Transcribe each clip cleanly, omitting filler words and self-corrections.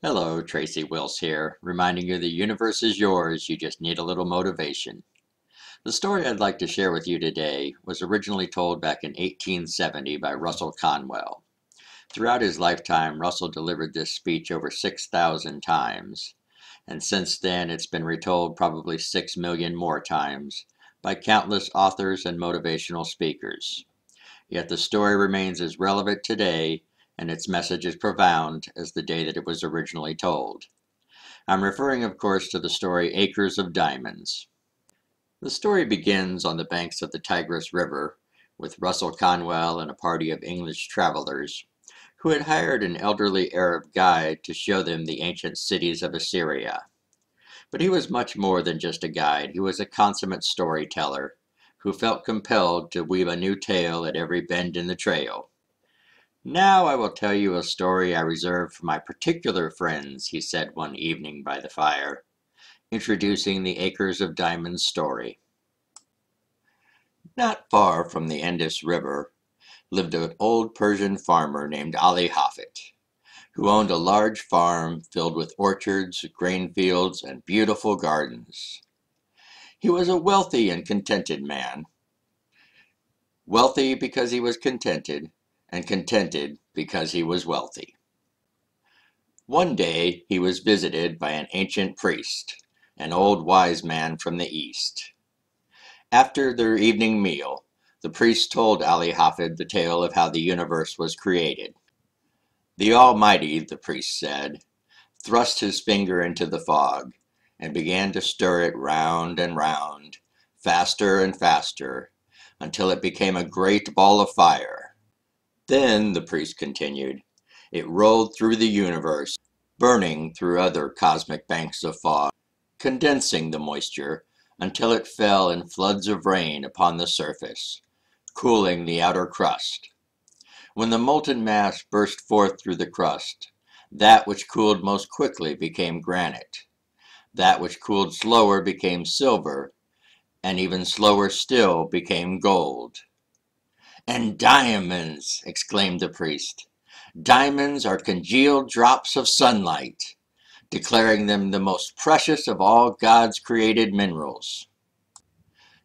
Hello, Tracy Wilce here, reminding you the universe is yours, you just need a little motivation. The story I'd like to share with you today was originally told back in 1870 by Russell Conwell. Throughout his lifetime, Russell delivered this speech over 6,000 times, and since then it's been retold probably 6 million more times by countless authors and motivational speakers. Yet the story remains as relevant today and its message as profound as the day that it was originally told. I'm referring, of course, to the story Acres of Diamonds. The story begins on the banks of the Tigris River with Russell Conwell and a party of English travelers who had hired an elderly Arab guide to show them the ancient cities of Assyria. But he was much more than just a guide. He was a consummate storyteller who felt compelled to weave a new tale at every bend in the trail. "Now I will tell you a story I reserve for my particular friends," he said one evening by the fire, introducing the Acres of Diamonds story. Not far from the Indus River lived an old Persian farmer named Ali Hafed, who owned a large farm filled with orchards, grain fields, and beautiful gardens. He was a wealthy and contented man. Wealthy because he was contented, and contented because he was wealthy. One day he was visited by an ancient priest, an old wise man from the East. After their evening meal, the priest told Ali Hafed the tale of how the universe was created. "The Almighty," the priest said, "thrust his finger into the fog and began to stir it round and round, faster and faster, until it became a great ball of fire. Then," the priest continued, "it rolled through the universe, burning through other cosmic banks of fog, condensing the moisture until it fell in floods of rain upon the surface, cooling the outer crust. When the molten mass burst forth through the crust, that which cooled most quickly became granite, that which cooled slower became silver, and even slower still became gold." "And diamonds!" exclaimed the priest. "Diamonds are congealed drops of sunlight, declaring them the most precious of all God's created minerals."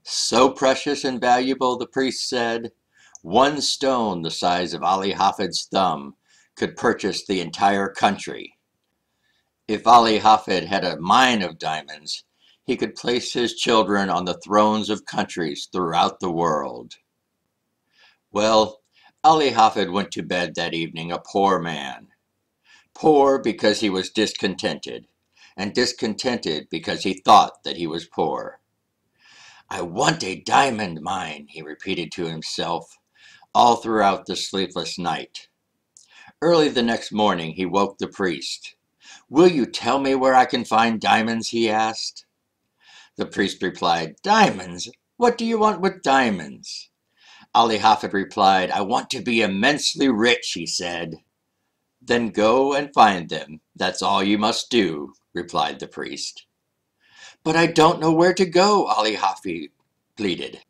"So precious and valuable," the priest said, "one stone the size of Ali Hafed's thumb could purchase the entire country. If Ali Hafed had a mine of diamonds, he could place his children on the thrones of countries throughout the world." Well, Ali Hafed went to bed that evening a poor man. Poor because he was discontented, and discontented because he thought that he was poor. "I want a diamond mine," he repeated to himself all throughout the sleepless night. Early the next morning he woke the priest. "Will you tell me where I can find diamonds?" he asked. The priest replied, "Diamonds? What do you want with diamonds?" Ali Hafed replied, "I want to be immensely rich," he said. "Then go and find them. That's all you must do," replied the priest. "But I don't know where to go," Ali Hafed pleaded.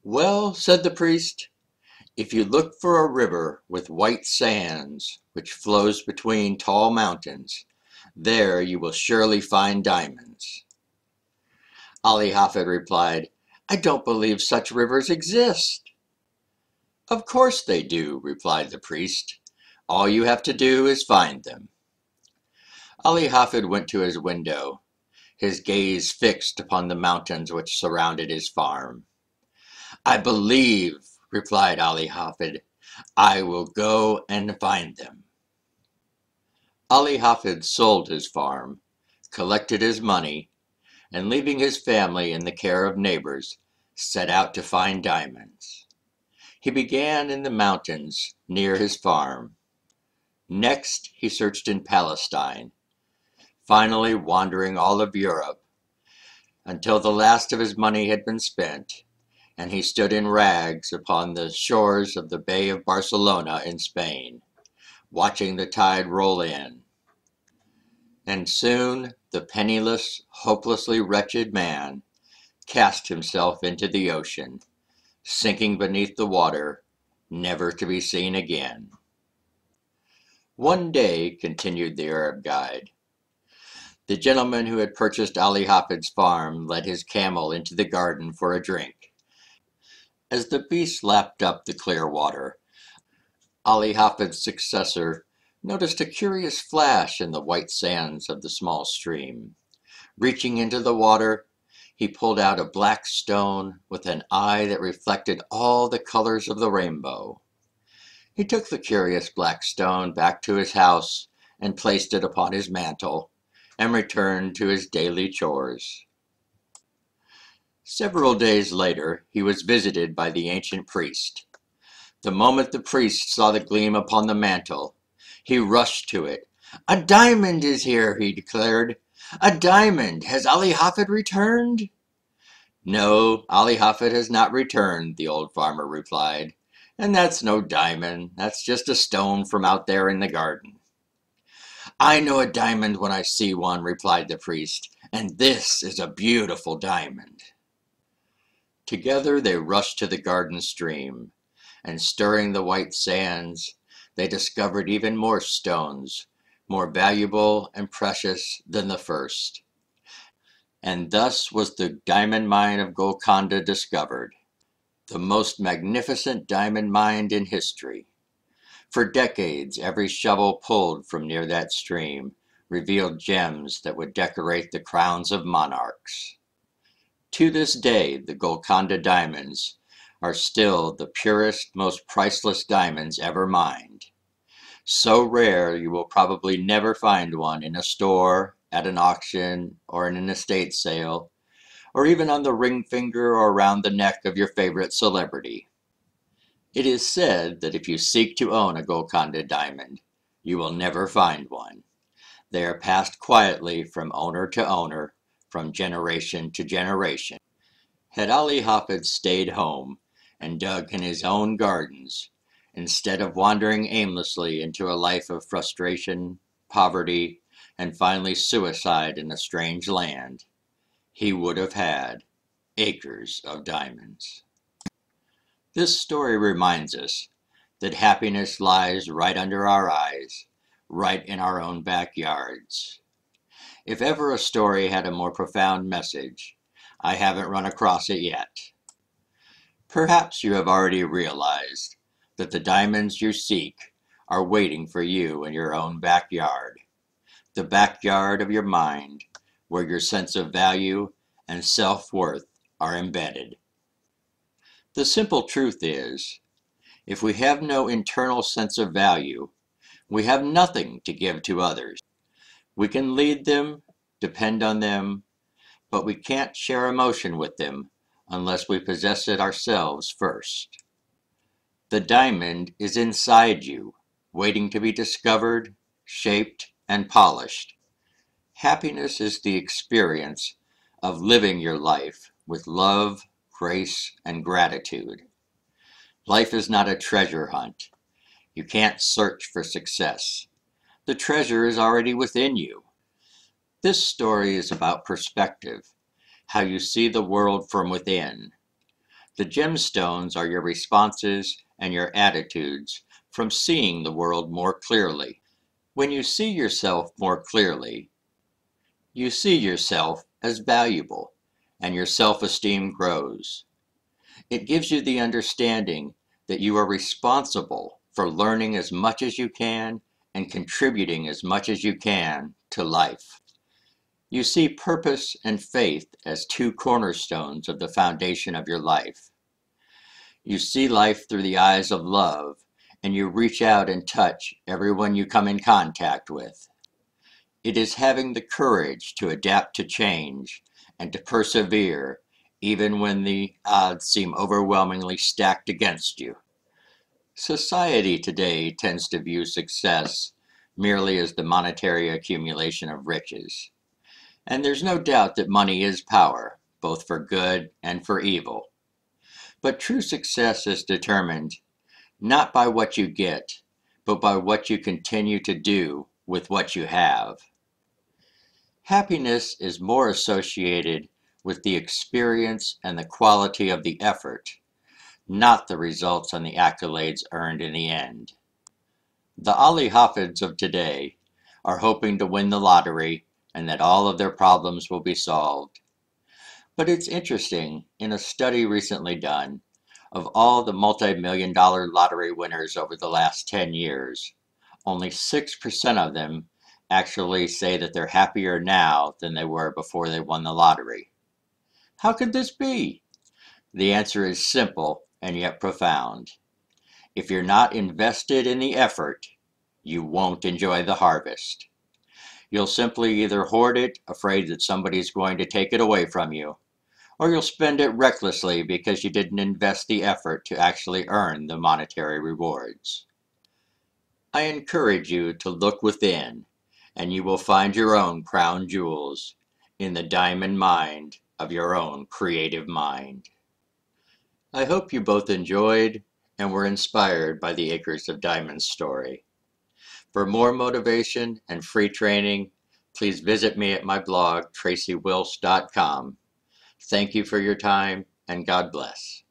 "Well," said the priest, "if you look for a river with white sands, which flows between tall mountains, there you will surely find diamonds." Ali Hafed replied, "I don't believe such rivers exist." "Of course they do," replied the priest. "All you have to do is find them." Ali Hafed went to his window, his gaze fixed upon the mountains which surrounded his farm. "I believe," replied Ali Hafed. "I will go and find them." Ali Hafed sold his farm, collected his money, and leaving his family in the care of neighbors, set out to find diamonds. He began in the mountains near his farm. Next, he searched in Palestine, finally wandering all of Europe, until the last of his money had been spent, and he stood in rags upon the shores of the Bay of Barcelona in Spain, watching the tide roll in. And soon the penniless, hopelessly wretched man cast himself into the ocean, sinking beneath the water, never to be seen again. One day, continued the Arab guide, the gentleman who had purchased Ali Hafed's farm led his camel into the garden for a drink. As the beast lapped up the clear water, Ali Hafed's successor noticed a curious flash in the white sands of the small stream. Reaching into the water, he pulled out a black stone with an eye that reflected all the colors of the rainbow. He took the curious black stone back to his house and placed it upon his mantle, and returned to his daily chores. Several days later, he was visited by the ancient priest. The moment the priest saw the gleam upon the mantle, he rushed to it. "A diamond is here," he declared. "A diamond! Has Ali Hafed returned?" "No, Ali Hafed has not returned," the old farmer replied. "And that's no diamond. That's just a stone from out there in the garden." "I know a diamond when I see one," replied the priest, "and this is a beautiful diamond." Together they rushed to the garden stream, and stirring the white sands, they discovered even more stones, more valuable and precious than the first. And thus was the diamond mine of Golconda discovered, the most magnificent diamond mine in history. For decades, every shovel pulled from near that stream revealed gems that would decorate the crowns of monarchs. To this day, the Golconda diamonds are still the purest, most priceless diamonds ever mined. So rare you will probably never find one in a store, at an auction, or in an estate sale, or even on the ring finger or around the neck of your favorite celebrity. It is said that if you seek to own a Golconda diamond, you will never find one. They are passed quietly from owner to owner, from generation to generation. Had Ali Hafed stayed home and dug in his own gardens, instead of wandering aimlessly into a life of frustration, poverty, and finally suicide in a strange land, he would have had acres of diamonds. This story reminds us that happiness lies right under our eyes, right in our own backyards. If ever a story had a more profound message, I haven't run across it yet. Perhaps you have already realized that the diamonds you seek are waiting for you in your own backyard, the backyard of your mind, where your sense of value and self-worth are embedded. The simple truth is, if we have no internal sense of value, we have nothing to give to others. We can lead them, depend on them, but we can't share emotion with them unless we possess it ourselves first. The diamond is inside you, waiting to be discovered, shaped, and polished. Happiness is the experience of living your life with love, grace, and gratitude. Life is not a treasure hunt. You can't search for success. The treasure is already within you. This story is about perspective, how you see the world from within. The gemstones are your responses and your attitudes from seeing the world more clearly. When you see yourself more clearly, you see yourself as valuable, and your self-esteem grows. It gives you the understanding that you are responsible for learning as much as you can and contributing as much as you can to life. You see purpose and faith as two cornerstones of the foundation of your life. You see life through the eyes of love, and you reach out and touch everyone you come in contact with. It is having the courage to adapt to change and to persevere even when the odds seem overwhelmingly stacked against you. Society today tends to view success merely as the monetary accumulation of riches. And there's no doubt that money is power, both for good and for evil. But true success is determined not by what you get, but by what you continue to do with what you have. Happiness is more associated with the experience and the quality of the effort, not the results and the accolades earned in the end. The Ali Hafeds of today are hoping to win the lottery and that all of their problems will be solved. But it's interesting, in a study recently done, of all the multi-million dollar lottery winners over the last 10 years, only 6% of them actually say that they're happier now than they were before they won the lottery. How could this be? The answer is simple and yet profound. If you're not invested in the effort, you won't enjoy the harvest. You'll simply either hoard it, afraid that somebody's going to take it away from you, or you'll spend it recklessly because you didn't invest the effort to actually earn the monetary rewards. I encourage you to look within, and you will find your own crown jewels in the diamond mind of your own creative mind. I hope you both enjoyed and were inspired by the Acres of Diamonds story. For more motivation and free training, please visit me at my blog, tracywilce.com. Thank you for your time, and God bless.